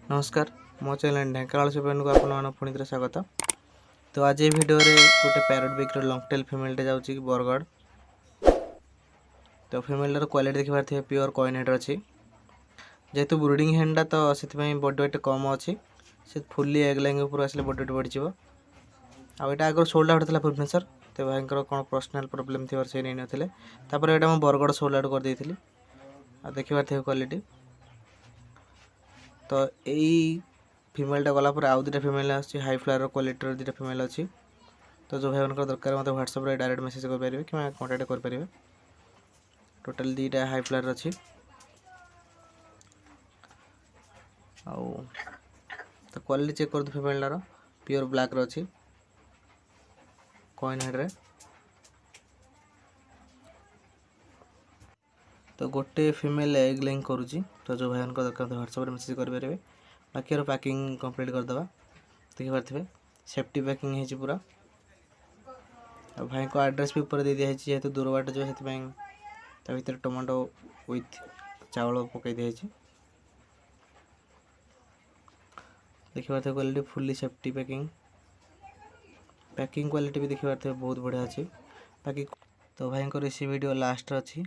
नमस्कार मो channel Dhenkanal seven को आपन पुणी थे स्वागत। तो आज ये वीडियो रे गोटे पैरट बिक लंग टेल फीमेल टे जाउची बरगड़। तो फीमेल क्वालिटी देखि पारथे प्योर कॉइन हेड अछि जेतु ब्रीडिंग हेंडा तो सेति बॉडी वेट कम अछि से फुल्ली एग लाइन ऊपर आसले बॉडी वेट बढ़ जिवो। आ एटा आगर सोल्ड आउट थला भुवनेश्वर ते भाईकर कोन पर्सनल प्रॉब्लम थिवर से नै नथिले तापर एटा हम बरगड़ सोल्ड आउट कर देथिली। आ देखि पारथे क्वालिटी तो यही फीमेल गला पर आउ दुटा फीमेल आछि हाई फ्लावर क्वालिटी दुटा फीमेल अछि। तो जो भाई उनका दरकार मत व्हाट्सएप रे डायरेक्ट मेसेज कर परिबे कि कांटेक्ट कर परिबे। टोटल दुटा हाई फ्लावर अछि आउ तो क्वालिटी चेक कर दो फीमेल रो प्योर ब्लैक रो अछि कॉइन हेड रे। तो गोटे फीमेल एग लेइंग करूची तो जो भाई उनका दरकार व्हाट्सएप रे मेसेज कर परिबे। बाकी पैकिंग कंप्लीट कर दबा देखि पारथिबे सेफ्टी पैकिंग है पूरा। और भाई को एड्रेस भी ऊपर दे दिया है जेहेतु दूर बाट जो से ता भीतर टमाटो विथ चावल पकई दिया है। देखि पारथिबे quality fully safety packing quality भी देखि पारथिबे बहुत बढ़िया अछि। बाकी तो भाई को इसी वीडियो लास्ट अच्छी